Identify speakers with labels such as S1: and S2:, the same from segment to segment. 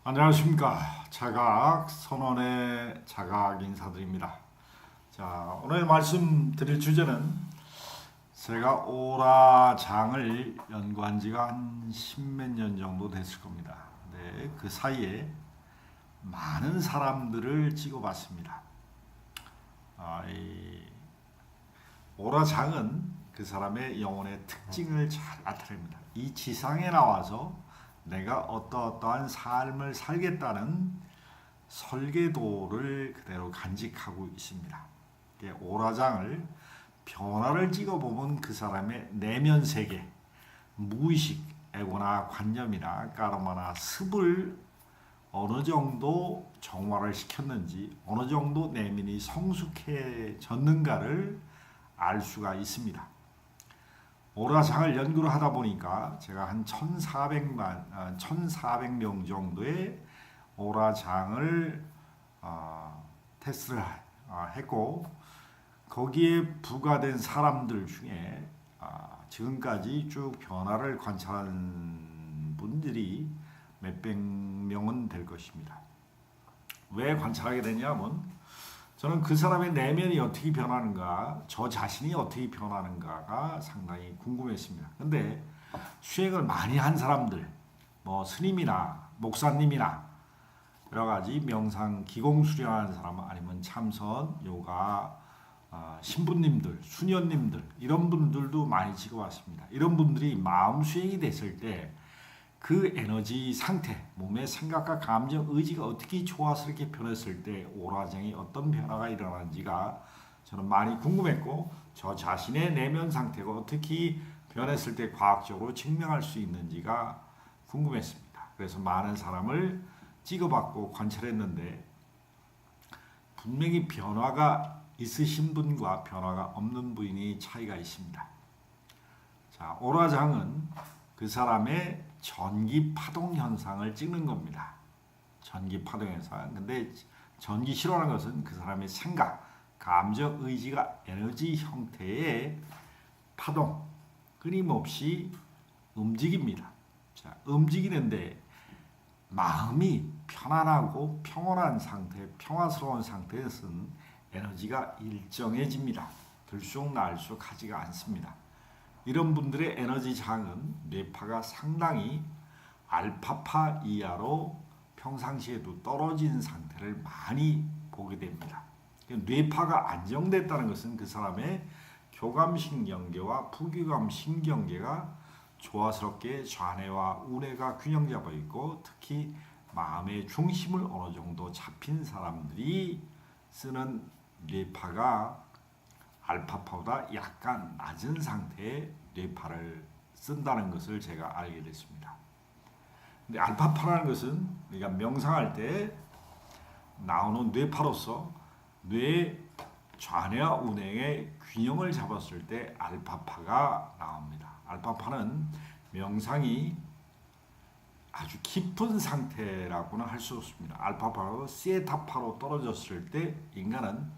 S1: 안녕하십니까. 자각 선언의 자각 인사드립니다. 자, 오늘 말씀드릴 주제는 제가 오라장을 연구한 지가 한 십몇 년 정도 됐을 겁니다. 네, 그 사이에 많은 사람들을 찍어봤습니다. 이 오라장은 그 사람의 영혼의 특징을 잘 나타냅니다. 이 지상에 나와서 내가 어떠한 삶을 살겠다는 설계도를 그대로 간직하고 있습니다. 오라장을 변화를 찍어보면 그 사람의 내면 세계, 무의식, 에고나 관념이나 까르마나 습을 어느 정도 정화를 시켰는지, 어느 정도 내면이 성숙해졌는가를 알 수가 있습니다. 오라장을 연구를 하다 보니까 제가 한 1,400명 정도의 오라장을 테스트를 했고, 거기에 부과된 사람들 중에 지금까지 쭉 변화를 관찰한 분들이 몇백 명은 될 것입니다. 왜 관찰하게 되냐면 저는 그 사람의 내면이 어떻게 변하는가, 저 자신이 어떻게 변하는가가 상당히 궁금했습니다. 근데 수행을 많이 한 사람들, 뭐 스님이나 목사님이나 여러 가지 명상 기공 수련하는 사람, 아니면 참선, 요가, 신부님들, 수녀님들, 이런 분들도 많이 찍어왔습니다. 이런 분들이 마음 수행이 됐을 때 그 에너지 상태, 몸의 생각과 감정, 의지가 어떻게 조화스럽게 변했을 때 오라장이 어떤 변화가 일어나는지가 저는 많이 궁금했고, 저 자신의 내면 상태가 어떻게 변했을 때 과학적으로 증명할 수 있는지가 궁금했습니다. 그래서 많은 사람을 찍어봤고 관찰했는데 분명히 변화가 있으신 분과 변화가 없는 분이 차이가 있습니다. 자, 오라장은 그 사람의 전기 파동 현상을 찍는 겁니다. 전기 파동 현상. 근데 전기 실화라는 것은 그 사람의 생각, 감정, 의지가 에너지 형태의 파동, 끊임없이 움직입니다. 자, 움직이는데 마음이 편안하고 평온한 상태, 평화스러운 상태에서는 에너지가 일정해집니다. 들쑥날쑥 하지가 않습니다. 이런 분들의 에너지 장은 뇌파가 상당히 알파파 이하로 평상시에도 떨어진 상태를 많이 보게 됩니다. 뇌파가 안정됐다는 것은 그 사람의 교감신경계와 부교감신경계가 조화스럽게 좌뇌와 우뇌가 균형 잡아 있고, 특히 마음의 중심을 어느 정도 잡힌 사람들이 쓰는 뇌파가 알파파보다 약간 낮은 상태의 뇌파를 쓴다는 것을 제가 알게 됐습니다. 근데 알파파라는 것은 우리가 명상할 때 나오는 뇌파로서 뇌 좌뇌와 우뇌의 균형을 잡았을 때 알파파가 나옵니다. 알파파는 명상이 아주 깊은 상태라고는 할 수 없습니다. 알파파로 시에타파로 떨어졌을 때 인간은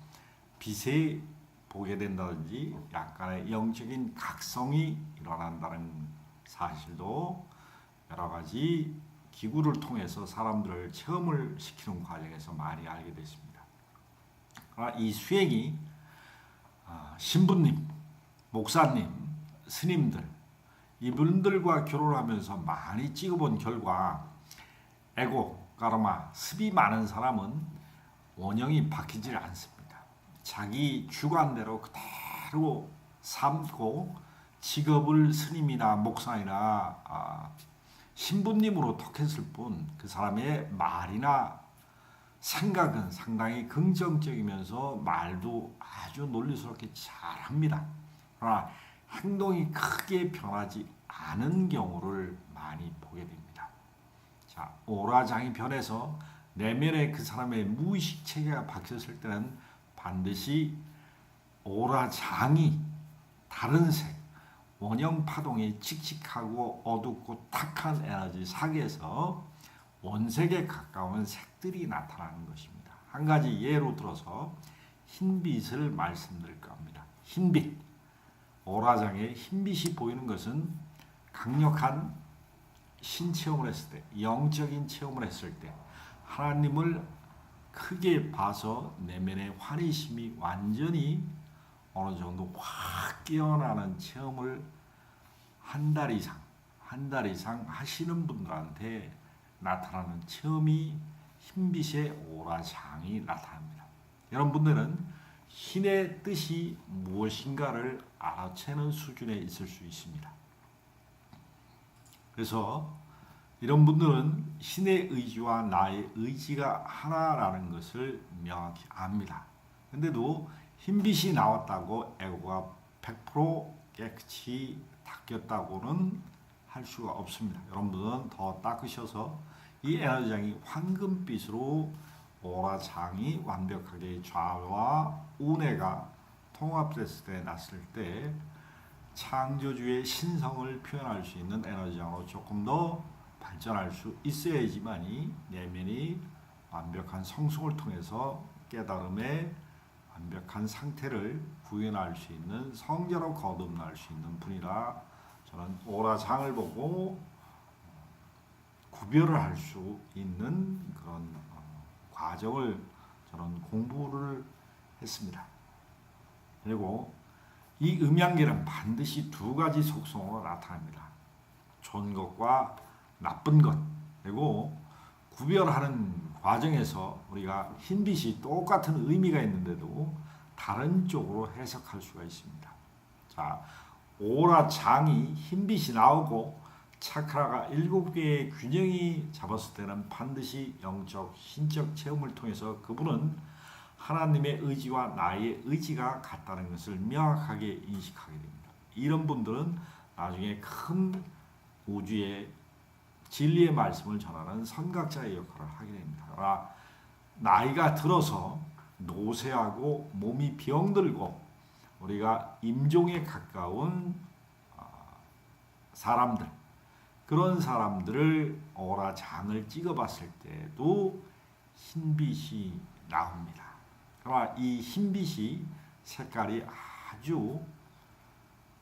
S1: 빛에 보게 된다든지 약간의 영적인 각성이 일어난다는 사실도 여러 가지 기구를 통해서 사람들을 체험을 시키는 과정에서 많이 알게 됐습니다. 그러나 이 수행이 신부님, 목사님, 스님들, 이분들과 결혼하면서 많이 찍어본 결과 에고, 까르마, 습이 많은 사람은 원형이 바뀌질 않습니다. 자기 주관대로 그대로 삼고 직업을 스님이나 목사이나 신부님으로 택했을 뿐 그 사람의 말이나 생각은 상당히 긍정적이면서 말도 아주 논리스럽게 잘합니다. 그러나 행동이 크게 변하지 않은 경우를 많이 보게 됩니다. 자, 오라장이 변해서 내면에 그 사람의 무의식 체계가 바뀌었을 때는 반드시 오라장이 다른 색, 원형 파동이 칙칙하고 어둡고 탁한 에너지 사계에서 원색에 가까운 색들이 나타나는 것입니다. 한 가지 예로 들어서 흰빛을 말씀드릴까 합니다. 흰빛, 오라장에 흰빛이 보이는 것은 강력한 신체험을 했을 때, 영적인 체험을 했을 때 하나님을 크게 봐서 내면의 환희심이 완전히 어느 정도 확 깨어나는 체험을 한 달 이상 하시는 분들한테 나타나는 체험이 흰빛의 오라장이 나타납니다. 여러분들은 신의 뜻이 무엇인가를 알아채는 수준에 있을 수 있습니다. 그래서 이런 분들은 신의 의지와 나의 의지가 하나라는 것을 명확히 압니다. 근데도 흰빛이 나왔다고 에고가 100% 깨끗이 닦였다고는 할 수가 없습니다. 여러분들은 더 닦으셔서 이 에너지장이 황금빛으로 오라장이 완벽하게 좌와 우뇌가 통합됐을 때 났을 때 창조주의 신성을 표현할 수 있는 에너지장으로 조금 더 발전할 수 있어야지만이 내면이 완벽한 성숙을 통해서 깨달음의 완벽한 상태를 구현할 수 있는 성자로 거듭날 수 있는 분이라 저는 오라장을 보고 구별을 할 수 있는 그런 과정을 저는 공부를 했습니다. 그리고 이 음양계는 반드시 두 가지 속성으로 나타납니다. 좋은 것과 나쁜 것. 그리고 구별하는 과정에서 우리가 흰빛이 똑같은 의미가 있는데도 다른 쪽으로 해석할 수가 있습니다. 자, 오라장이 흰빛이 나오고 차크라가 7개의 균형이 잡았을 때는 반드시 영적, 신적 체험을 통해서 그분은 하나님의 의지와 나의 의지가 같다는 것을 명확하게 인식하게 됩니다. 이런 분들은 나중에 큰 우주의 진리의 말씀을 전하는 선각자의 역할을 하게 됩니다. 그러나 나이가 들어서 노쇠하고 몸이 병들고 우리가 임종에 가까운 사람들, 그런 사람들을 오라장을 찍어봤을 때도 흰빛이 나옵니다. 그러나 이 흰빛이 색깔이 아주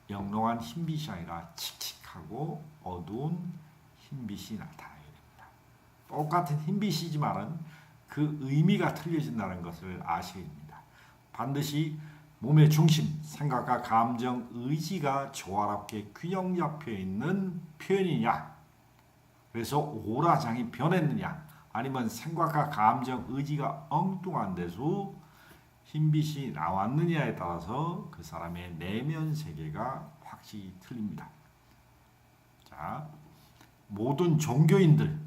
S1: 영롱한 흰빛이 아니라 칙칙하고 어두운 흰빛이 나타나게 됩니다. 똑같은 흰빛이지만은 그 의미가 틀려진다는 것을 아셔야 됩니다. 반드시 몸의 중심, 생각과 감정, 의지가 조화롭게 균형 잡혀 있는 표현이냐, 그래서 오라장이 변했느냐, 아니면 생각과 감정, 의지가 엉뚱한 데서 흰빛이 나왔느냐에 따라서 그 사람의 내면 세계가 확실히 틀립니다. 자, 모든 종교인들,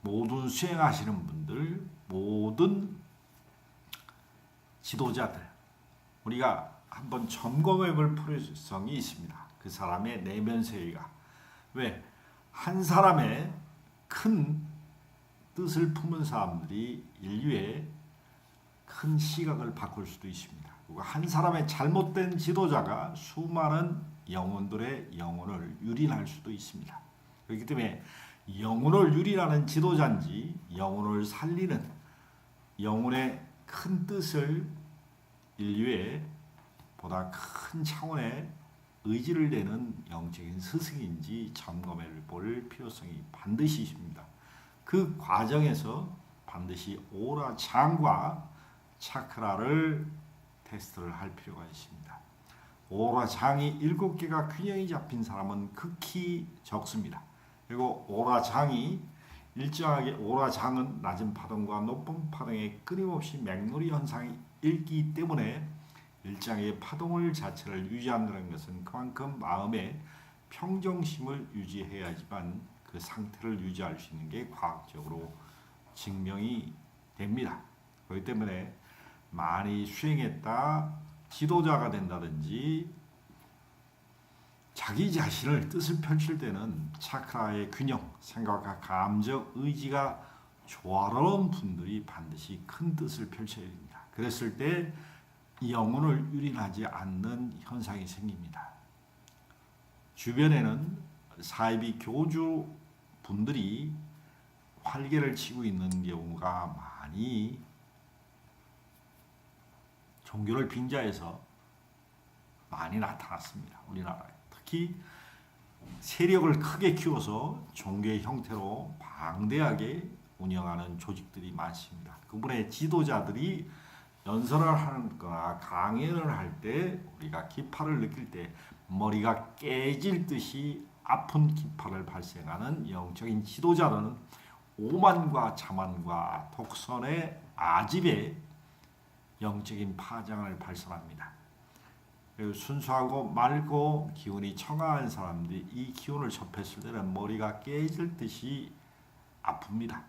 S1: 모든 수행하시는 분들, 모든 지도자들, 우리가 한번 점검해 볼 필요성이 있습니다. 그 사람의 내면 세계가. 왜? 한 사람의 큰 뜻을 품은 사람들이 인류의 큰 시각을 바꿀 수도 있습니다. 그리고 한 사람의 잘못된 지도자가 수많은 영혼들의 영혼을 유린할 수도 있습니다. 그렇기 때문에 영혼을 유린하는 지도자인지 영혼을 살리는 영혼의 큰 뜻을 인류의 보다 큰 차원의 의지를 내는 영적인 스승인지 점검해 볼 필요성이 반드시 있습니다. 그 과정에서 반드시 오라장과 차크라를 테스트를 할 필요가 있습니다. 오라장이 7개가 균형이 잡힌 사람은 극히 적습니다. 그리고 오라장이 일정하게, 오라장은 낮은 파동과 높은 파동의 끊임없이 맥놀이 현상이 있기 때문에 일정의 파동을 자체를 유지한다는 것은 그만큼 마음의 평정심을 유지해야지만 그 상태를 유지할 수 있는 게 과학적으로 증명이 됩니다. 그렇기 때문에 많이 수행했다 지도자가 된다든지 자기 자신을 뜻을 펼칠 때는 차크라의 균형, 생각과 감정, 의지가 조화로운 분들이 반드시 큰 뜻을 펼쳐야 됩니다. 그랬을 때 영혼을 유린하지 않는 현상이 생깁니다. 주변에는 사이비 교주 분들이 활개를 치고 있는 경우가 많이 종교를 빙자해서 많이 나타났습니다. 우리나라에. 특히 세력을 크게 키워서 종교의 형태로 방대하게 운영하는 조직들이 많습니다. 그분의 지도자들이 연설을 하거나 강연을 할 때 우리가 기파를 느낄 때 머리가 깨질 듯이 아픈 기파를 발생하는 영적인 지도자는 오만과 자만과 독선의 아집에 영적인 파장을 발산합니다. 순수하고 맑고 기운이 청아한 사람들이 이 기운을 접했을 때는 머리가 깨질 듯이 아픕니다.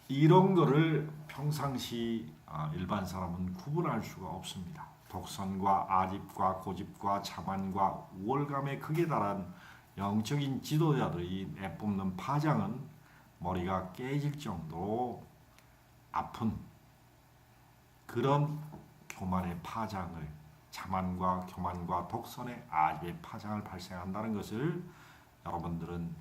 S1: 이런 거를 평상시 일반 사람은 구분할 수가 없습니다. 독선과 아집과 고집과 자만과 우월감에 극에 달한 영적인 지도자들이 내뿜는 파장은 머리가 깨질 정도로 아픈 그런 교만의 파장을 자만과 교만과 독선의 아집의 파장을 발생한다는 것을 여러분들은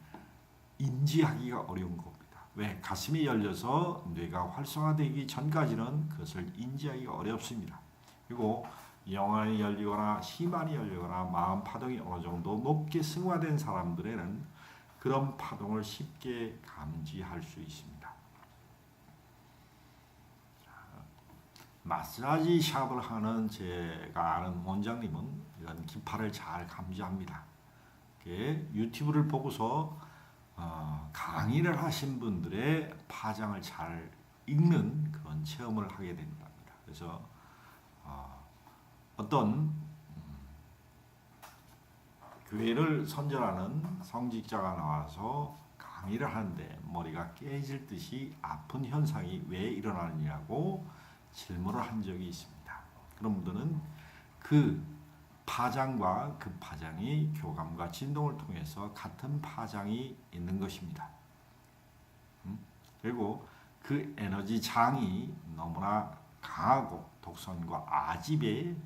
S1: 인지하기가 어려운 겁니다. 왜? 가슴이 열려서 뇌가 활성화되기 전까지는 그것을 인지하기가 어렵습니다. 그리고 영안이 열리거나 심안이 열리거나 마음 파동이 어느 정도 높게 승화된 사람들에는 그런 파동을 쉽게 감지할 수 있습니다. 마사지 샵을 하는 제가 아는 원장님은 이런 기파를 잘 감지합니다. 유튜브를 보고서 강의를 하신 분들의 파장을 잘 읽는 그런 체험을 하게 된답니다. 그래서 어떤 교회를 선전하는 성직자가 나와서 강의를 하는데 머리가 깨질 듯이 아픈 현상이 왜 일어나느냐고 질문을 한 적이 있습니다. 그런 분들은 그 파장과 그 파장이 교감과 진동을 통해서 같은 파장이 있는 것입니다. 그리고 그 에너지 장이 너무나 강하고 독선과 아집의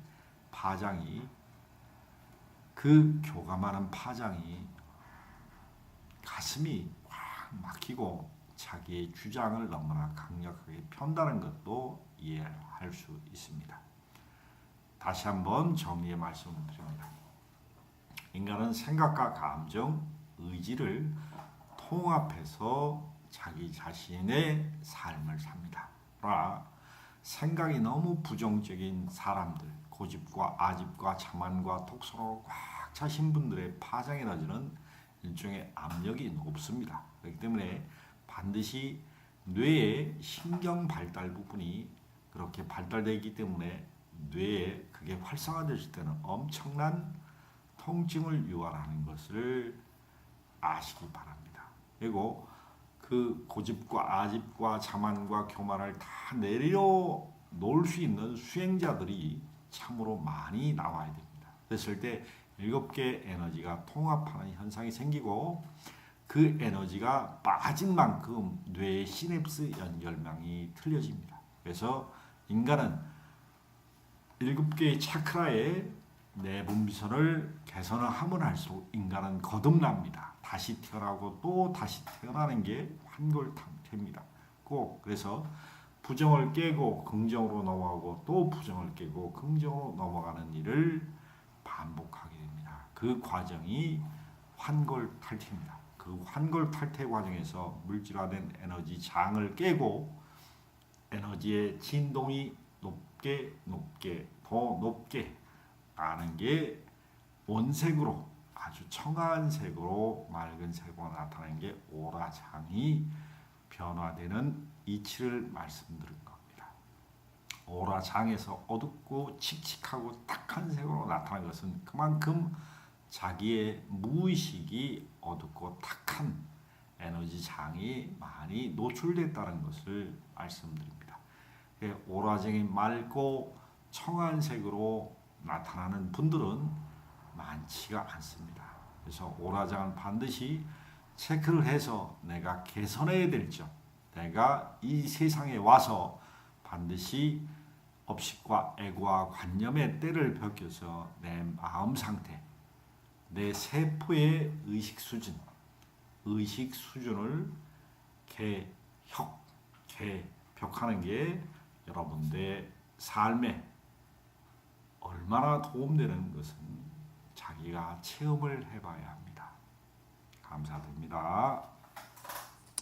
S1: 파장이 그 교감하는 파장이 가슴이 확 막히고 자기의 주장을 너무나 강력하게 편다는 것도 이해할 수 있습니다. 다시 한번 정리의 말씀을 드립니다. 인간은 생각과 감정, 의지를 통합해서 자기 자신의 삶을 삽니다. 그러나 생각이 너무 부정적인 사람들, 고집과 아집과 자만과 독선으로 꽉 차신 분들의 파장 에너지는 일종의 압력이 높습니다. 그렇기 때문에 반드시 뇌의 신경 발달 부분이 그렇게 발달되어 있기 때문에 뇌에 그게 활성화될 때는 엄청난 통증을 유발하는 것을 아시기 바랍니다. 그리고 그 고집과 아집과 자만과 교만을 다 내려놓을 수 있는 수행자들이 참으로 많이 나와야 됩니다. 그랬을 때 7개의 에너지가 통합하는 현상이 생기고 그 에너지가 빠진 만큼 뇌의 시냅스 연결망이 틀려집니다. 그래서 인간은 7개의 차크라의 내분비선을 개선을 하면 할수록 인간은 거듭납니다. 다시 태어나고 또 다시 태어나는 게 환골탈태입니다. 꼭 그래서 부정을 깨고 긍정으로 넘어가고 또 부정을 깨고 긍정으로 넘어가는 일을 반복하게 됩니다. 그 과정이 환골탈태입니다. 그 환골탈태 과정에서 물질화된 에너지 장을 깨고 에너지의 진동이 높게 더 높게 가는 게 원색으로 아주 청아한 색으로 맑은 색으로 나타나는 게 오라장이 변화되는 이치를 말씀드린 겁니다. 오라장에서 어둡고 칙칙하고 탁한 색으로 나타나는 것은 그만큼 자기의 무의식이 어둡고 탁한 에너지 장이 많이 노출됐다는 것을 말씀드립니다. 오라장이 맑고 청한색으로 나타나는 분들은 많지가 않습니다. 그래서 오라장은 반드시 체크를 해서 내가 개선해야 될 점, 내가 이 세상에 와서 반드시 업식과 애고와 관념의 때를 벗겨서 내 마음 상태, 내 세포의 의식 수준을 개벽하는 게 여러분들의 삶에 얼마나 도움되는 것은 자기가 체험을 해봐야 합니다. 감사드립니다.